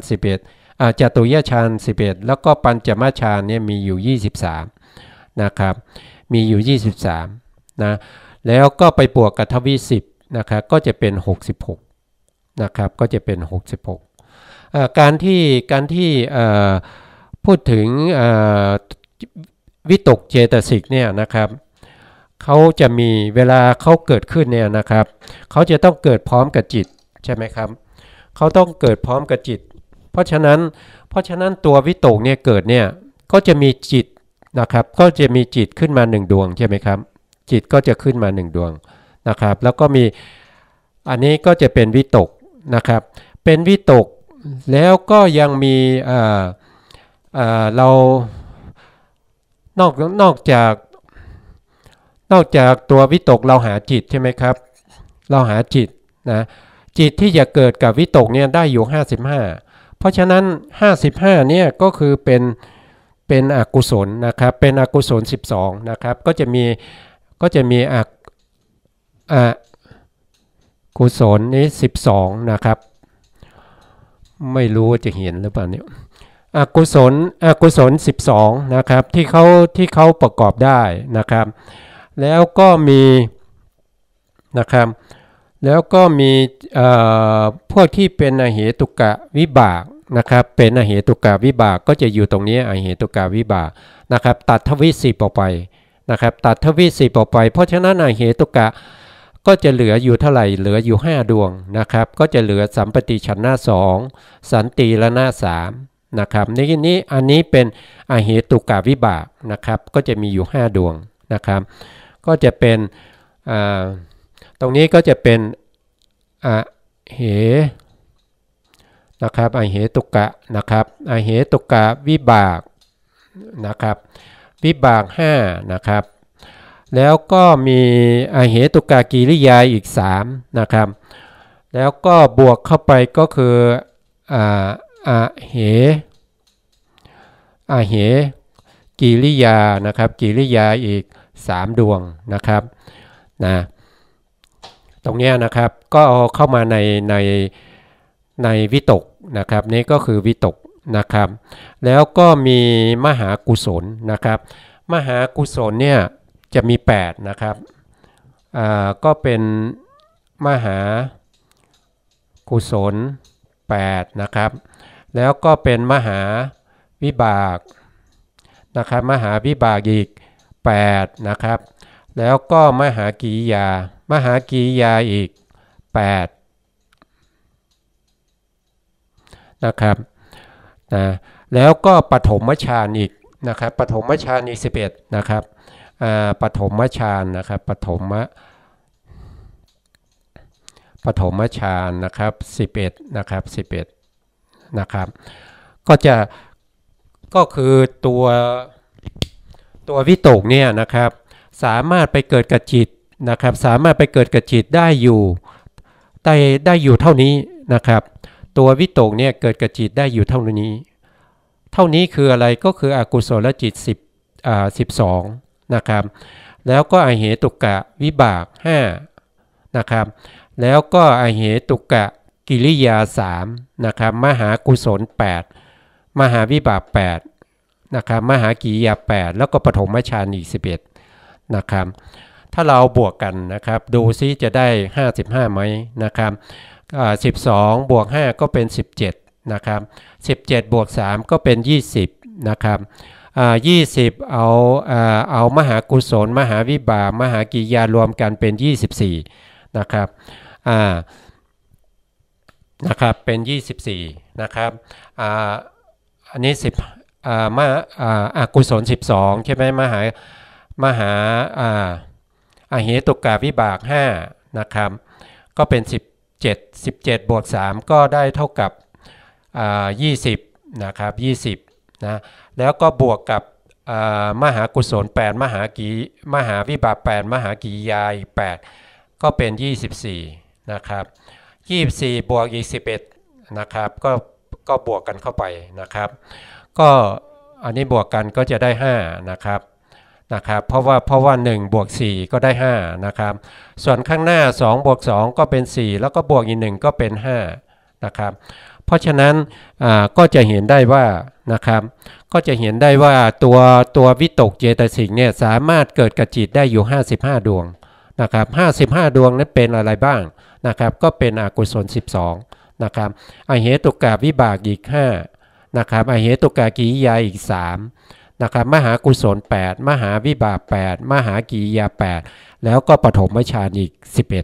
11จตุยฌาน11แล้วก็ปัญจมฌานเนี่ยมีอยู่23นะครับมีอยู่23นะแล้วก็ไปบวกกับทวี10นะครับก็จะเป็น66นะครับก็จะเป็น66การที่พูดถึงวิตกเจตสิกเนี่ยนะครับเขาจะมีเวลาเขาเกิดขึ้นเนี่ยนะครับเขาจะต้องเกิดพร้อมกับจิตใช่ไหมครับเขาต้องเกิดพร้อมกับจิตเพราะฉะนั้นตัววิตกเนี่ยเกิดเนี่ยก็จะมีจิตนะครับก็จะมีจิตขึ้นมา1ดวงใช่ไหมครับจิตก็จะขึ้นมา1ดวงนะครับแล้วก็มีอันนี้ก็จะเป็นวิตกนะครับเป็นวิตกแล้วก็ยังมีเรานอกจากตัววิตกเราหาจิตใช่ไหมครับเราหาจิตนะจิตที่จะเกิดกับวิตกเนี่ยได้อยู่55เพราะฉะนั้น55เนี่ยก็คือเป็นอกุศลนะครับเป็นอกุศล12นะครับก็จะมีกุศลนี้12นะครับไม่รู้จะเห็นหรือเปล่าเนี่ยอกุศล12นะครับที่เขาประกอบได้นะครับแล้วก็มีนะครับแล้วก็มีพวกที่เป็นอเหตุกะวิบากนะครับเป็นอเหตุกะวิบากก็จะอยู่ตรงนี้อเหตุกะวิบากนะครับตัดทวิ10ออกไป นะครับตัดทวีสิบออกไปเพราะฉะนั้นอเหตุกะก็จะเหลืออยู่เท่าไหร่เหลืออยู่5ดวงนะครับก็จะเหลือสัมปติฉันนะ2สันติละนะ3นะครับในที่นี้อันนี้เป็นอเหตุกะวิบากนะครับก็จะมีอยู่5ดวงนะครับก็จะเป็นตรงนี้ก็จะเป็นอเหนะครับอเหตุกะนะครับอเหตุกะวิบากนะครับวิบาก5นะครับแล้วก็มีอเหตุกะกิริยาอีก3นะครับแล้วก็บวกเข้าไปก็คืออเหกิริยานะครับกิริยาอีก3ดวงนะครับนะตรงนี้นะครับก็เอาเข้ามาในวิตกนะครับนี่ก็คือวิตกนะครับแล้วก็มีมหากุศลนะครับมหากุศลเนี่ยจะมี8นะครับก็เป็นมหากุศล8นะครับแล้วก็เป็นมหาวิบากนะครับมหาวิบากอีก8นะครับแล้วก็มหากิริยาอีก8นะครับแล้วก็ปฐมฌานอีกนะครับปฐมฌานอีก11นะครับปฐมฌานนะครับปฐมฌานนะครับ11นะครับ11นะครับก็คือตัววิตกเนี่ยนะครับสามารถไปเกิดกับจิตนะครับสามารถไปเกิดกับจิตได้อยู่เท่านี้นะครับตัววิตกเนี่ยเกิดกับจิตได้อยู่เท่านี้คืออะไรก็คืออกุศลจิต12นะครับแล้วก็อเหตุกะวิบาก5นะครับแล้วก็อเหตุกะกิริยา3นะครับมหากุศล8มหาวิบาก8นะครับมหากิริยา8แล้วก็ปฐมฌานอีก11นะครับถ้าเราบวกกันนะครับดูซิจะได้55ไหมนะครับ12บวก5ก็เป็น17นะครับ17บวก3ก็เป็น20นะครับ20เอามหากุศลมหาวิบากมหากิริยารวมกันเป็น24นะครับนะครับเป็น24นะครับอันนี้กุศล12ใช่ไหมมหาอเหตุกะวิบาก5นะครับก็เป็น17บวก3ก็ได้เท่ากับ20นะครับ20นะแล้วก็บวกกับมหากุศล8มหาวิบาก8มหากิริยาอีก8ก็เป็น24นะครับ24บวกอีก11นะครับก็บวกกันเข้าไปนะครับก็อันนี้บวกกันก็จะได้5นะครับเพราะว่า1บวก4ก็ได้5นะครับส่วนข้างหน้า2บวก2ก็เป็น4แล้วก็บวกอีก1ก็เป็น5นะครับเพราะฉะนั้นก็จะเห็นได้ว่านะครับก็จะเห็นได้ว่าตัววิตกเจตสิกเนี่ยสามารถเกิดกับจิตได้อยู่55ดวงนะครับ55ดวงนั้นเป็นอะไรบ้างนะครับก็เป็นอกุศล12นะครับอเหตุกะวิบากอีก5นะครับอเหตุกะกิริยาอีก3นะครับมหากุศล8มหาวิบาก8มหากิริยา8แล้วก็ปฐมฌานอีก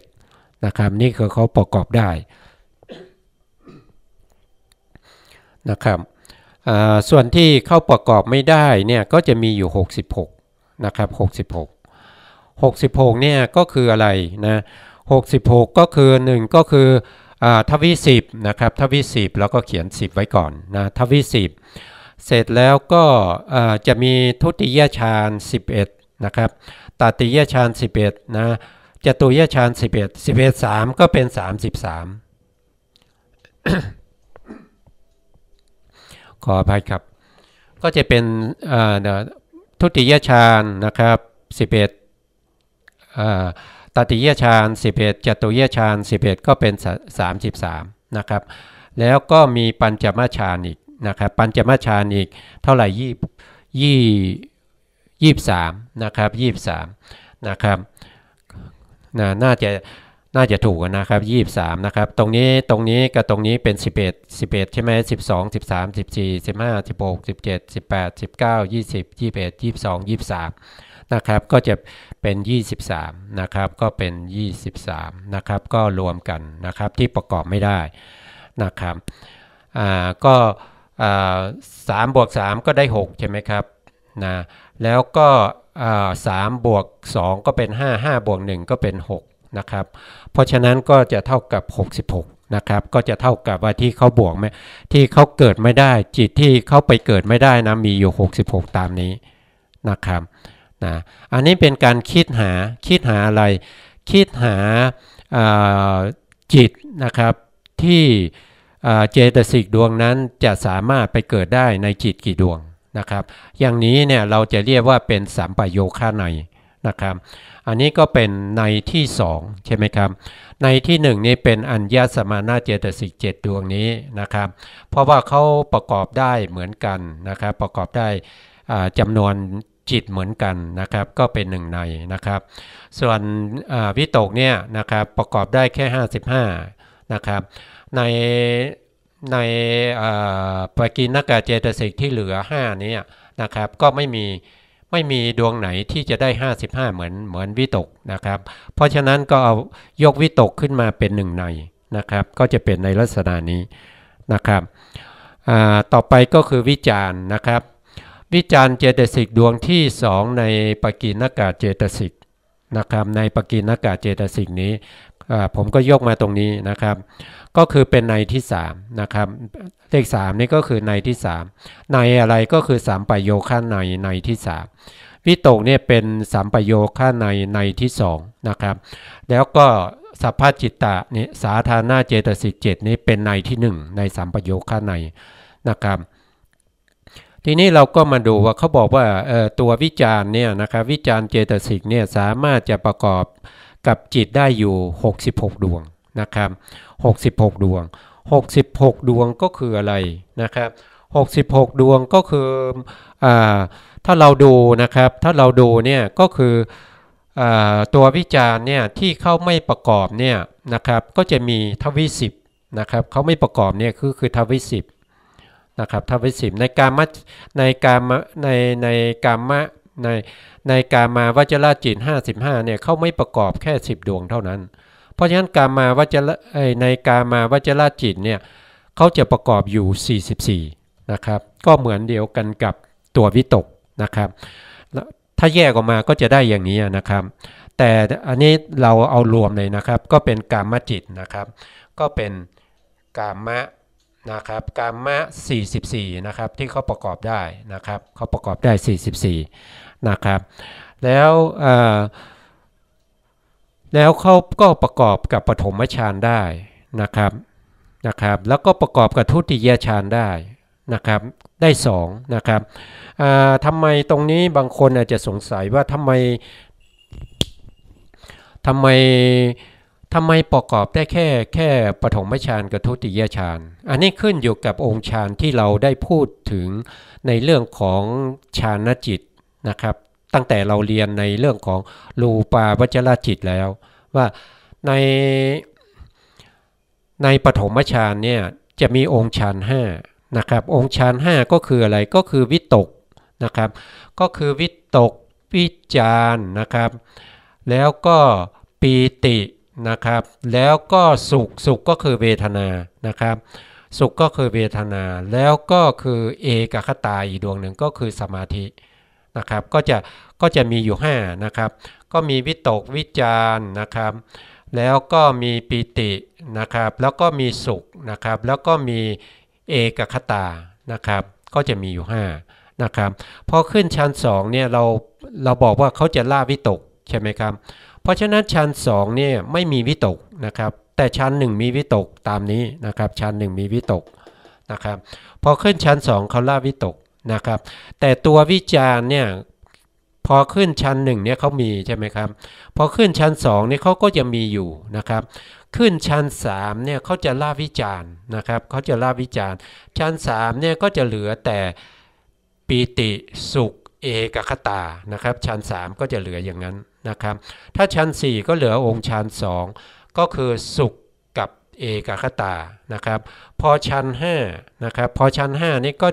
11นะครับนี่คือเขาประกอบได้นะครับส่วนที่เข้าประกอบไม่ได้เนี่ยก็จะมีอยู่66นะครับ66เนี่ยก็คืออะไรนะ66ก็คือ1ก็คือทวี10นะครับทวี10แล้วก็เขียน10ไว้ก่อนนะทวี10เสร็จแล้วก็จะมีทุติยฌาน11นะครับตติยฌาน11นะจตุยฌาน11 3ก็เป็น33ขออภัยครับก็จะเป็นทุติยฌานนะครับ11ตติยฌาน11จตุยฌาน11ก็เป็น33นะครับแล้วก็มีปัญจมฌานอีกนะครับปัญจมฌานอีกเท่าไหร่23นะครับ23นะครับน่าจะถูกนะครับ23นะครับตรงนี้กับตรงนี้เป็น11ใช่ไหม12 13 14 15 16 17 18 19 20 21 22 23 นะครับก็จะเป็น23นะครับก็เป็น23นะครับก็รวมกันนะครับที่ประกอบไม่ได้นะครับก็3 บวก 3ก็ได้6ใช่ไหมครับนะแล้วก็3 บวก 2ก็เป็น5 5 บวก 1ก็เป็น6นะครับเพราะฉะนั้นก็จะเท่ากับ66นะครับก็จะเท่ากับว่าที่เขาบวกไหมที่เขาเกิดไม่ได้จิตที่เขาไปเกิดไม่ได้นะมีอยู่66ตามนี้นะครับนะอันนี้เป็นการคิดหาอะไรคิดหาจิตนะครับที่เจตสิกดวงนั้นจะสามารถไปเกิดได้ในจิตกี่ดวงนะครับอย่างนี้เนี่ยเราจะเรียกว่าเป็นสัมปโยคะในนะครับอันนี้ก็เป็นในที่2ใช่ไหมครับในที่1นี่เป็นอัญญสมานาเจตสิก7ดวงนี้นะครับเพราะว่าเขาประกอบได้เหมือนกันนะครับประกอบได้จำนวนจิตเหมือนกันนะครับก็เป็น1ในนะครับส่วนวิตกเนี่ยนะครับประกอบได้แค่55นะครับในปกิณกเจตสิกที่เหลือ5นี้นะครับก็ไม่มีดวงไหนที่จะได้55เหมือนวิตกนะครับเพราะฉะนั้นก็เอายกวิตกขึ้นมาเป็น1ในนะครับก็จะเป็นในลักษณะนี้นะครับต่อไปก็คือวิจารณ์นะครับวิจารณ์เจตสิกดวงที่2ในปกิณกเจตสิกนะครับในปกิณกเจตสิกนี้ผมก็ยกมาตรงนี้นะครับก็คือเป็นในที่3นะครับเลข3นี่ก็คือในที่3ในอะไรก็คือสัมปโยคะในที่3วิตกเนี่ยเป็นสัมปโยคะในที่2นะครับแล้วก็สัพพจิตตะนี่สาธารณเจตสิก7นี้เป็นในที่1ในสัมปโยคะในนะครับทีนี้เราก็มาดูว่าเขาบอกว่าตัววิจารณ์เนี่ยนะครับวิจารณ์เจตสิกเนี่ยสามารถจะประกอบกับจิตได้อยู่66ดวงนะครับ66ดวง66ดวงก็คืออะไรนะครับ66ดวงก็คือถ้าเราดูนะครับถ้าเราดูเนี่ยก็คือตัววิจารณ์เนี่ยที่เขาไม่ประกอบเนี่ยนะครับก็จะมีทวิสิบนะครับเขาไม่ประกอบเนี่ยคือทวิสิบนะครับทวิสิบในกามาวจรจิต55เนี่ยเขาไม่ประกอบแค่10ดวงเท่านั้นเพราะฉะนั้นในกามาวจรจิตเนี่ยเขาจะประกอบอยู่44นะครับก็เหมือนเดียวกันกับตัววิตกนะครับถ้าแยกออกมาก็จะได้อย่างนี้นะครับแต่อันนี้เราเอารวมเลยนะครับก็เป็นกามจิตนะครับก็เป็นกามะนะครับกามะ44นะครับที่เขาประกอบได้นะครับเขาประกอบได้44นะครับแล้วเขาก็ประกอบกับปฐมฌานได้นะครับแล้วก็ประกอบกับทุติยฌานได้นะครับได้2นะครับทำไมตรงนี้บางคนอาจจะสงสัยว่าทำไมประกอบได้แค่ปฐมฌานกับทุติยฌานอันนี้ขึ้นอยู่กับองค์ฌานที่เราได้พูดถึงในเรื่องของฌานจิตนะครับตั้งแต่เราเรียนในเรื่องของรูปาวจรจิตแล้วว่าในปฐมฌานเนี่ยจะมีองค์ฌาน5นะครับองค์ฌาน5ก็คืออะไรก็คือวิตกนะครับก็คือวิตกวิจารนะครับแล้วก็ปีตินะครับแล้วก็สุขก็คือเวทนานะครับสุขก็คือเวทนาแล้วก็คือเอกคตาอีกดวงหนึ่งก็คือสมาธินะครับก็จะมีอยู่5นะครับก็มีวิตกวิจารนะครับแล้วก็มีปีตินะครับแล้วก็มีสุขนะครับแล้วก็มีเอกคตานะครับก็จะมีอยู่5นะครับพอขึ้นชั้น2เนี่ยเราบอกว่าเขาจะละวิตกใช่ไหมครับเพราะฉะนั้นชั้น2เนี่ยไม่มีวิตกนะครับแต่ชั้น1มีวิตกตามนี้นะครับชั้น1มีวิตกนะครับพอขึ้นชั้น2เขาละวิตกนะครับแต่ตัววิจารเนี่ยพอขึ้นชั้น1เนี่ยเขามีใช่ไหมครับพอขึ้นชั้น2เนี่ยเขาก็จะมีอยู่นะครับขึ้นชั้น3เนี่ยเขาจะละวิจารนะครับเขาจะละวิจารชั้น3เนี่ยก็จะเหลือแต่ปีติสุขเอกคตานะครับชั้น3ก็จะเหลืออย่างนั้นนะครับถ้าชั้น4ก็เหลือองค์ชั้น2ก็คือสุขกับ เอกคตานะครับพอชั้น5นะครับพอชั้น5นี่ก็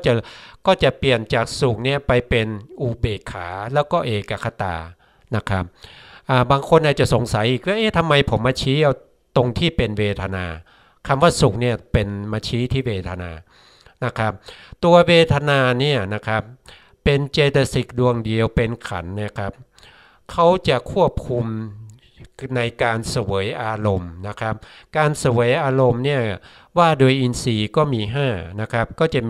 จะเปลี่ยนจากสุขเนี่ยไปเป็นอุเบกขาแล้วก็เอกคตานะครับบางคนอาจจะสงสัยอีกว่าทำไมผมมาชี้เอาตรงที่เป็นเวทนาคำว่าสุขเนี่ยเป็นมาชี้ที่เวทนานะครับตัวเวทนาเนี่ยนะครับเป็นเจตสิกดวงเดียวเป็นขันธ์เนี่ยครับเขาจะควบคุมในการเสวยอารมณ์นะครับการเสวยอารมณ์เนี่ยว่าโดยอินทรีย์ก็มี5นะครับก็จะ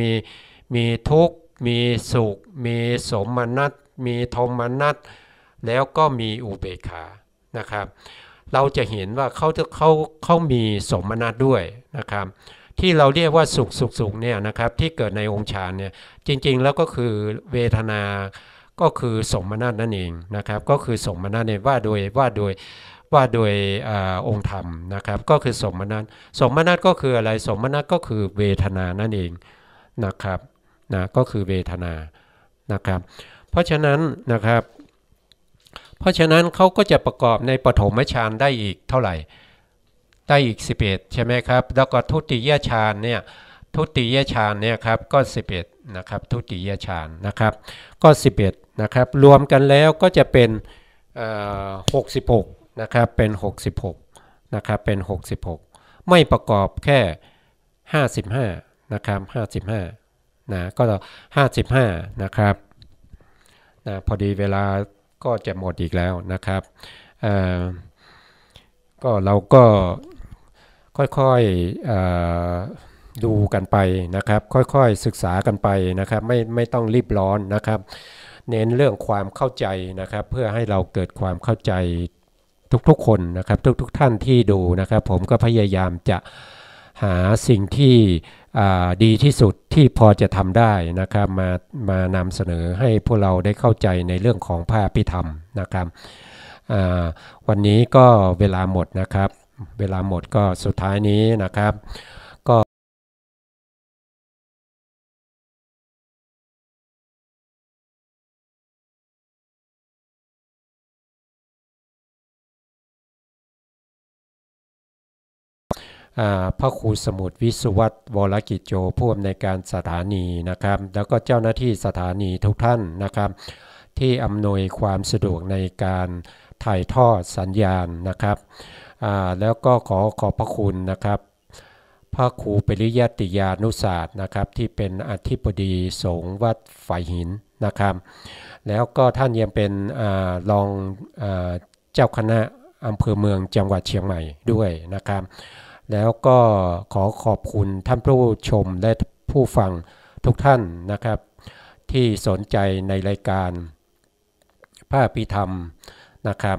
มีทุกข์มีสุขมีสมนัตมีโทมนัสแล้วก็มีอุเบกขานะครับเราจะเห็นว่าเขามีสมนัตด้วยนะครับที่เราเรียกว่าสุขเนี่ยนะครับที่เกิดในองค์ฌานเนี่ยจริงๆแล้วก็คือเวทนาก็คือสมนัตนั่นเองนะครับก็คือสมนัตเนี่ยว่าโดยองค์ธรรมนะครับก็คือสมนัตก็คืออะไรสมนัตก็คือเวทนานั่นเองนะครับก็คือเวทนานะครับเพราะฉะนั้นเขาก็จะประกอบในปฐมฌานได้อีกเท่าไหร่ได้อีก11ใช่ไหมครับแล้วก็ทุติยฌานเนี่ยครับก็11นะครับทุติยฌานนะครับก็11นะครับรวมกันแล้วก็จะเป็น66นะครับเป็น66นะครับเป็น66ไม่ประกอบแค่55นะครับ55นะก็55นะครับพอดีเวลาก็จะหมดอีกแล้วนะครับก็เราก็ค่อยๆดูกันไปนะครับค่อยๆศึกษากันไปนะครับไม่ต้องรีบร้อนนะครับเน้นเรื่องความเข้าใจนะครับเพื่อให้เราเกิดความเข้าใจทุกๆคนนะครับทุกท่านที่ดูนะครับผมก็พยายามจะหาสิ่งที่ดีที่สุดที่พอจะทำได้นะครับมานำเสนอให้พวกเราได้เข้าใจในเรื่องของพระอภิธรรมนะครับวันนี้ก็เวลาหมดนะครับเวลาหมดก็สุดท้ายนี้นะครับก็พระครูสมุทรวิสุวัตรวรกิจโจผู้อำนวยการสถานีนะครับแล้วก็เจ้าหน้าที่สถานีทุกท่านนะครับที่อำนวยความสะดวกในการถ่ายทอดสัญญาณนะครับแล้วก็ขอบพระคุณนะครับพระครูปริยัติยานุศาสตร์นะครับที่เป็นอธิบดีสงฆ์วัดฝ่ายหินนะครับแล้วก็ท่านยังเป็นรองเจ้าคณะอำเภอเมืองจังหวัดเชียงใหม่ด้วยนะครับแล้วก็ขอบคุณท่านผู้ชมและผู้ฟังทุกท่านนะครับที่สนใจในรายการพระอภิธรรมนะครับ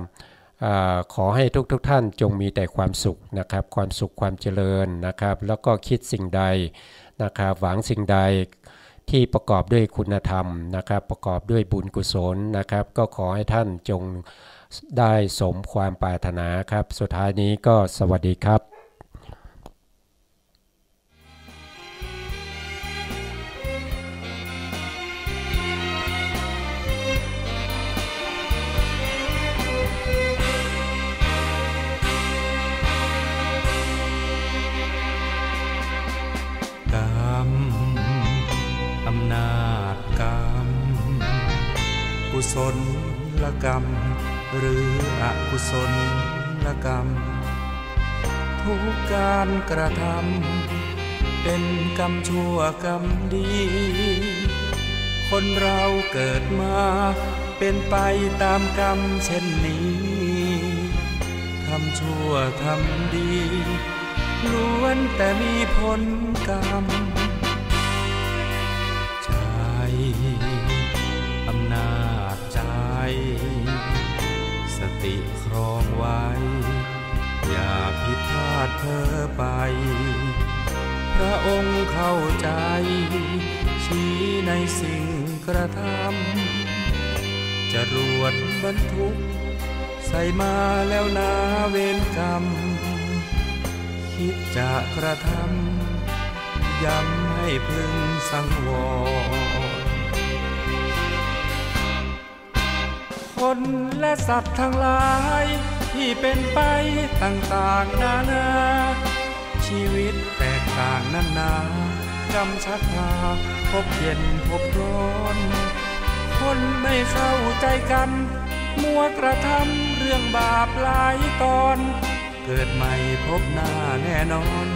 ขอให้ทุกท่านจงมีแต่ความสุขนะครับความสุขความเจริญนะครับแล้วก็คิดสิ่งใดนะครับหวังสิ่งใดที่ประกอบด้วยคุณธรรมนะครับประกอบด้วยบุญกุศลนะครับก็ขอให้ท่านจงได้สมความปรารถนาครับสุดท้ายนี้ก็สวัสดีครับอำนาจกรรมกุศลกรรมหรืออกุศลกรรมทุกการกระทำเป็นกรรมชั่วกรรมดีคนเราเกิดมาเป็นไปตามกรรมเช่นนี้ทำชั่วทำดีล้วนแต่มีผลกรรมอำนาจใจสติครองไว้อย่าผิดพลาดเพ้อไปพระองค์เข้าใจชี้ในสิ่งกระทำจรวดบรรทุกใส่มาแล้วนาเวรกรรมคิดจะกระทำย้ำให้พึงสังวรคนและสัตว์ทั้งหลายที่เป็นไปต่างๆนานาชี ชีวิตแตกต่างนั้นนากรรมชักพาพบเย็นพบร้อนคนไม่เข้าใจกันมัวกระทำเรื่องบาปหลายตอนเกิดใหม่พบหน้าแน่นอน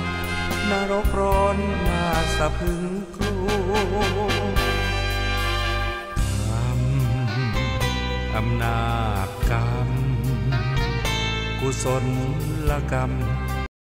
นรกร้อนน่าสะพรึงกลัวอำนาจกรรมกุศลกรรม